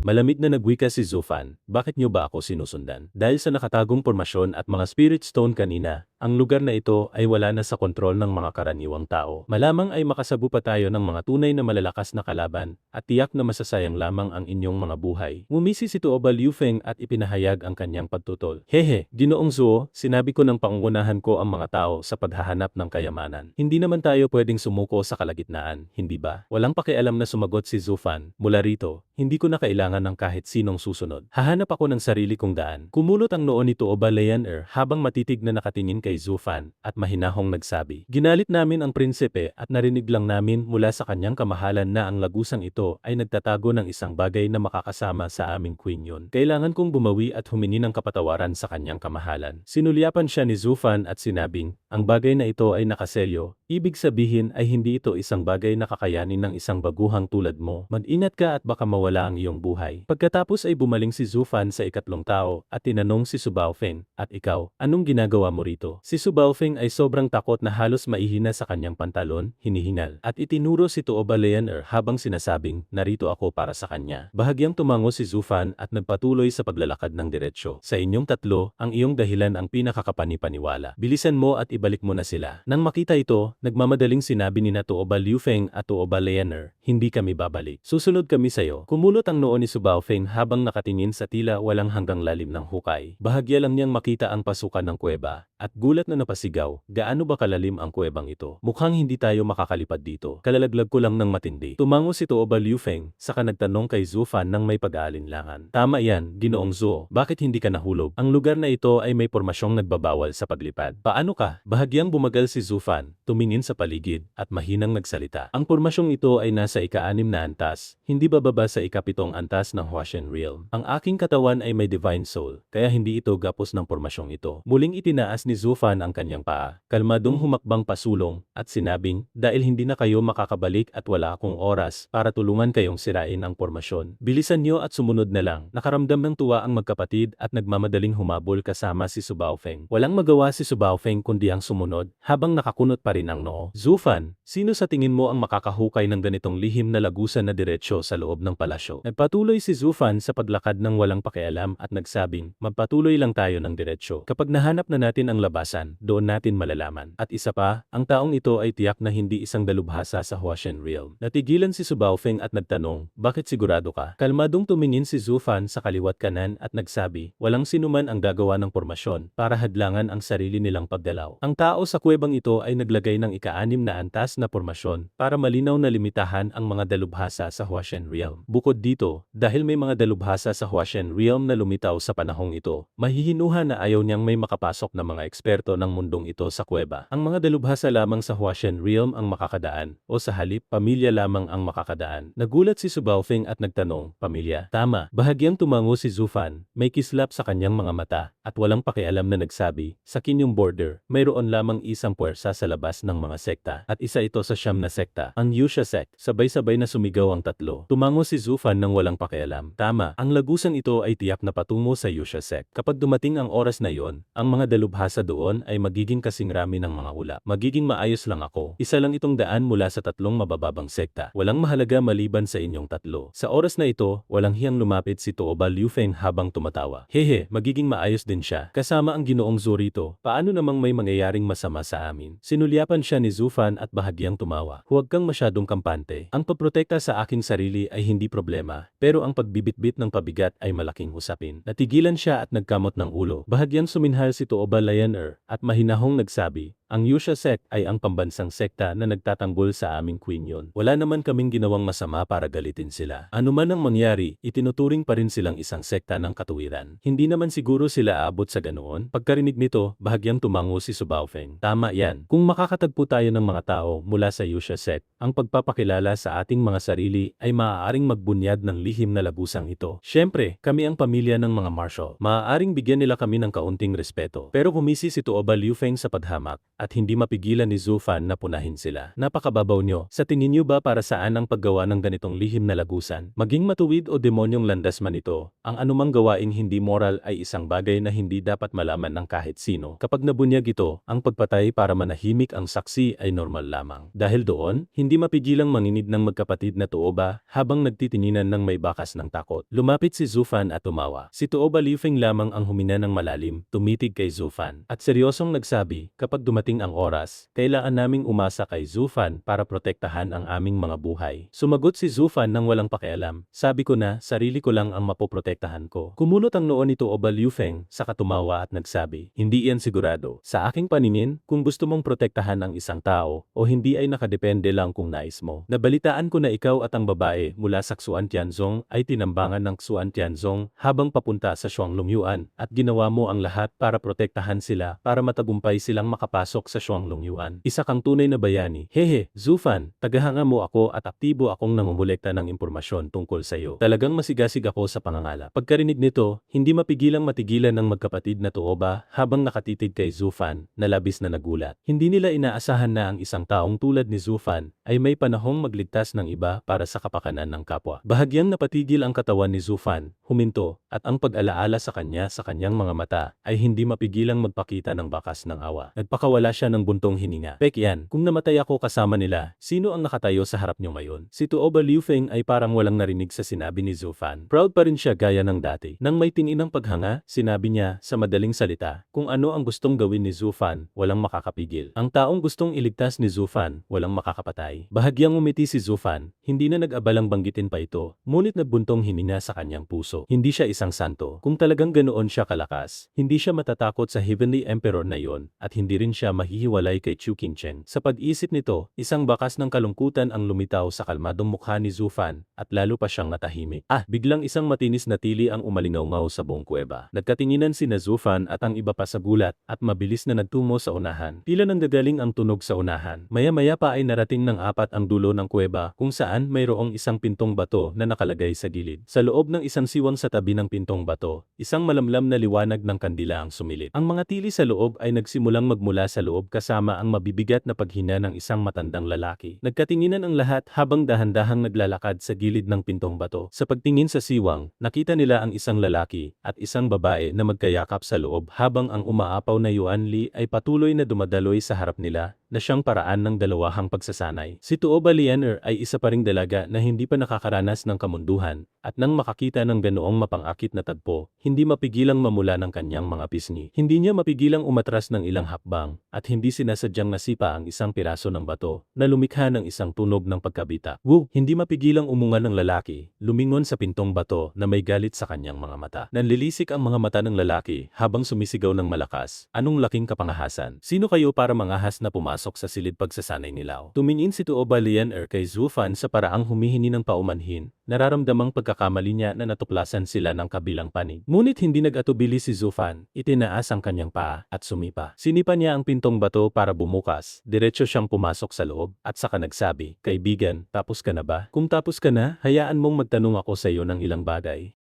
Malamig na nagwika si Zufan, bakit niyo ba ako sinusundan? Dahil sa nakatagong pormasyon at mga spirit stone kanina, ang lugar na ito ay wala na sa kontrol ng mga karaniwang tao. Malamang ay makasabu pa tayo ng mga tunay na malalakas na kalaban at tiyak na masasayang lamang ang inyong mga buhay. Ngumisi si Tuoba Liufeng at ipinahayag ang kanyang pagtutol. Hehe, Ginoong Zuo, sinabi ko ng pangungunahan ko ang mga tao sa paghahanap ng kayamanan. Hindi naman tayo pwedeng sumuko sa kalagitnaan, hindi ba? Walang pakialam na sumagot si Zufan. Mula rito, hindi ko na kailangan ng kahit sinong susunod. Hahanap ako ng sarili kong daan. Kumulot ang noo ni Tuoba Lianer habang matitig na nakatingin kay Zufan at mahinahong nagsabi. Ginalit namin ang prinsipe at narinig lang namin mula sa kanyang kamahalan na ang lagusang ito ay nagtatago ng isang bagay na makakasama sa aming queen yun. Kailangan kong bumawi at humingi ng kapatawaran sa kanyang kamahalan. Sinulyapan siya ni Zufan at sinabing, ang bagay na ito ay nakaselyo. Ibig sabihin ay hindi ito isang bagay na kakayanin ng isang baguhang tulad mo. Mag-ingat ka at baka mawala ang iyong buhay. Pagkatapos ay bumaling si Zufan sa ikatlong tao at tinanong si Su Baofeng, at ikaw, anong ginagawa mo rito? Si Su Baofeng ay sobrang takot na halos maihina sa kanyang pantalon, hinihingal, at itinuro si Tuoba Lianer habang sinasabing, narito ako para sa kanya. Bahagyang tumango si Zufan at nagpatuloy sa paglalakad ng diretsyo. Sa inyong tatlo, ang iyong dahilan ang pinakakapani-paniwala. Bilisan mo at ibalik mo na sila. Nang makita ito, nagmamadaling sinabi ni Tuoba Liufeng at Tuoba Lianer, hindi kami babalik. Susunod kami sayo. Kumulot ang noo ni Su Baofeng habang nakatingin sa tila walang hanggang lalim ng hukay. Bahagya lang niyang makita ang pasukan ng kuweba, at gulat na napasigaw, gaano ba kalalim ang kuwebang ito? Mukhang hindi tayo makakalipad dito. Kalalaglag ko lang ng matindi. Tumango si Tuoba Liufeng, saka nagtanong kay Zufan nang may pag-aalinlangan. Tama yan, Ginoong Zuo, bakit hindi ka nahulog? Ang lugar na ito ay may pormasyong nagbabawal sa paglipad. Paano ka? Bahagyang bumagal si Zufan, tumingin sa paligid, at mahinang nagsalita. Ang pormasyong ito ay nasa ika-6 na antas, hindi bababa sa ika-7 antas ng Huashen Realm. Ang aking katawan ay may divine soul, kaya hindi ito gapos ng pormasyong ito. Muling itinaas ni Zufan ang kanyang paa, kalmadong humakbang pasulong, at sinabing, dahil hindi na kayo makakabalik at wala akong oras para tulungan kayong sirain ang pormasyon. Bilisan niyo at sumunod na lang. Nakaramdam ng tuwa ang magkapatid at nagmamadaling humabol kasama si Su Baofeng. Walang magawa si Su Baofeng kundi ang sumunod, habang nakakunot pa rin ang noo. Zufan, sino sa tingin mo ang makakahukay ng ganitong lihim na lagusan na diretsyo sa loob ng palasyo? Nagpatuloy si Zufan sa paglakad ng walang pakialam at nagsabing, magpatuloy lang tayo ng diretsyo. Kapag nahanap na natin ang labasan, doon natin malalaman. At isa pa, ang taong ito ay tiyak na hindi isang dalubhasa sa Huashen Realm. Natigilan si Su Baofeng at nagtanong, bakit sigurado ka? Kalmadong tumingin si Zufan sa kaliwat kanan at nagsabi, walang sinuman ang gagawa ng pormasyon para hadlangan ang sarili nilang pagdalaw. Ang tao sa kuwebang ito ay naglagay ng ika-6 na antas na pormasyon para malinaw na limitahan ang mga dalubhasa sa Huashen Realm. Bukod dito, dahil may mga dalubhasa sa Huashen Realm na lumitaw sa panahong ito, mahihinuha na ayaw niyang may makapasok na mga eksperto ng mundong ito sa kuweba. Ang mga dalubhasa lamang sa Huashen Realm ang makakadaan, o sa halip, pamilya lamang ang makakadaan. Nagulat si Su Baofeng at nagtanong, pamilya? Tama. Bahagyang tumango si Zufan, may kislap sa kanyang mga mata, at walang pakialam na nagsabi, sa kinyong border, mayroon lamang isang puwersa sa labas ng mga sekta, at isa ito sa siyam na sekta, ang Yusha sect. Sabay-sabay na sumigaw ang tatlo. Tumango si Zufan ng walang pakialam. Tama, ang lagusang ito ay tiyak na patungo sa Yusha sect. Kapag dumating ang oras na yon, ang mga dalubhasa doon ay magiging kasing rami ng mga ulap. Magiging maayos lang ako. Isa lang itong daan mula sa tatlong mabababang sekta. Walang mahalaga maliban sa inyong tatlo. Sa oras na ito, walang hiyang lumapit si Tuoba Liufeng habang tumatawa. Hehe, magiging maayos din siya. Kasama ang Ginoong Zuo rito. Paano namang may mangyayaring masama sa amin? Sinulyapan siya ni Zufan at bahagyang tumawa. Huwag kang masyadong kampante. Ang pagprotekta sa aking sarili ay hindi problema, pero ang pagbibitbit ng pabigat ay malaking usapin. Natigilan siya at nagkamot ng ulo. Bahagyang suminghal si Tuoba Lianer at mahinahong nagsabi, ang Yusha sect ay ang pambansang sekta na nagtatanggol sa aming queen yun. Wala naman kaming ginawang masama para galitin sila. Ano man ang mangyari, itinuturing pa rin silang isang sekta ng katuwiran. Hindi naman siguro sila aabot sa ganoon. Pagkarinig nito, bahagyang tumango si Su Baofeng. Tama yan. Kung makakatagpo tayo ng mga tao mula sa Yusha sect, ang pagpapakilala sa ating mga sarili ay maaaring magbunyag ng lihim na lagusang ito. Siyempre, kami ang pamilya ng mga martial. Maaaring bigyan nila kami ng kaunting respeto. Pero humisi si Tuoba Liufeng sa padhamak. at hindi mapigilan ni Zufan na punahin sila. Napakababaw nyo. Sa tingin nyo ba para saan ang paggawa ng ganitong lihim na lagusan? Maging matuwid o demonyong landas man ito, ang anumang gawaing hindi moral ay isang bagay na hindi dapat malaman ng kahit sino. Kapag nabunyag ito, ang pagpatay para manahimik ang saksi ay normal lamang. Dahil doon, hindi mapigilang manginid ng magkapatid na Tuoba habang nagtitinginan ng may bakas ng takot. Lumapit si Zufan at tumawa. Si Tuoba Liufeng lamang ang humina ng malalim, tumitig kay Zufan. At seryosong nagsabi, kapag dumating ang oras, kailangan naming umasa kay Zufan para protektahan ang aming mga buhay. Sumagot si Zufan nang walang pakialam. Sabi ko na, sarili ko lang ang mapoprotektahan ko. Kumunot ang noo ni Tuoba Liufeng, saka tumawa at nagsabi, hindi iyan sigurado. Sa aking paningin, kung gusto mong protektahan ang isang tao, o hindi ay nakadepende lang kung nais mo. Nabalitaan ko na ikaw at ang babae mula sa Xuan Tianzong ay tinambangan ng Xuan Tianzong habang papunta sa Shuanglongyuan at ginawa mo ang lahat para protektahan sila para matagumpay silang makapasok sa Shuanglongyuan. Isa kang tunay na bayani. Hehe, Zufan, tagahanga mo ako at aktibo akong nangungulekta ng impormasyon tungkol sa iyo. Talagang masigasig ako sa pangangalap. Pagkarinig nito, hindi mapigilang matigilan ng magkapatid na Tuoba habang nakatitig kay Zufan na labis na nagulat. Hindi nila inaasahan na ang isang taong tulad ni Zufan ay may panahong magligtas ng iba para sa kapakanan ng kapwa. Bahagyang napatigil ang katawan ni Zufan, huminto, at ang pag-alaala sa kanyang mga mata ay hindi mapigilang magpakita ng bakas ng awa. Nagpakawala siya ng buntong hininga. Pekyan, kung namatay ako kasama nila, sino ang nakatayo sa harap niyo ngayon? Si Tuoba Liufeng ay parang walang narinig sa sinabi ni Zufan. Proud pa rin siya gaya ng dati. Nang may tininang paghanga, sinabi niya sa madaling salita, kung ano ang gustong gawin ni Zufan, walang makakapigil. Ang taong gustong iligtas ni Zufan, walang makakapatay. Bahagyang umiti si Zufan, hindi na nag-abalang banggitin pa ito, ngunit nagbuntong hininga sa kanyang puso. Hindi siya isang santo. Kung talagang ganoon siya kalakas, hindi siya matatakot sa Heavenly Emperor na yon, at hindi rin siya mahihiwalay kay Chu Qingchen. Sa pag-isip nito, isang bakas ng kalungkutan ang lumitaw sa kalmadong mukha ni Zufan, at lalo pa siyang natahimik. Biglang isang matinis na tili ang umalingaw-ngaw sa buong kuweba. Nagkatinginan sina Zufan at ang iba pa sa gulat, at mabilis na nagtungo sa unahan. Tila nanggagaling ang tunog sa unahan. Maya-maya pa ay narating ng apat ang dulo ng kuweba kung saan mayroong isang pintong bato na nakalagay sa gilid. Sa loob ng isang siwang sa tabi ng pintong bato, isang malamlam na liwanag ng kandila ang sumilip. Ang mga tili sa loob ay nagsimulang magmula sa loob kasama ang mabibigat na paghina ng isang matandang lalaki. Nagkatinginan ang lahat habang dahan-dahang naglalakad sa gilid ng pintong bato. Sa pagtingin sa siwang, nakita nila ang isang lalaki at isang babae na magkayakap sa loob habang ang umaapaw na Yuan Li ay patuloy na dumadaloy sa harap nila na siyang paraan ng dalawahang pagsasanay. Si Tuoba Lianer ay isa pa ring dalaga na hindi pa nakakaranas ng kamunduhan at nang makakita ng ganoong mapangakit na tagpo, hindi mapigilang mamula ng kanyang mga pisngi. Hindi niya mapigilang umatras ng ilang hakbang at hindi sinasadyang nasipa ang isang piraso ng bato na lumikha ng isang tunog ng pagkabita. Woo! Hindi mapigilang umunga ng lalaki, lumingon sa pintong bato na may galit sa kanyang mga mata. Nanlilisik ang mga mata ng lalaki habang sumisigaw ng malakas. Anong laking kapangahasan? Sino kayo para mangahas na pumasok sa silid pagsasanay nila? Tumingin si Tuoba Lianer kay Zufan sa paraang humihini ng paumanhin, nararamdamang pagkakamali niya na natuklasan sila ng kabilang panig. Ngunit hindi nag-atubili si Zufan, itinaas ang kanyang paa at sumipa. Sinipa niya ang pintong bato para bumukas, diretso siyang pumasok sa loob at saka nagsabi, kaibigan, tapos ka na ba? Kung tapos ka na, hayaan mong magtanong ako sa iyo ng ilang bagay.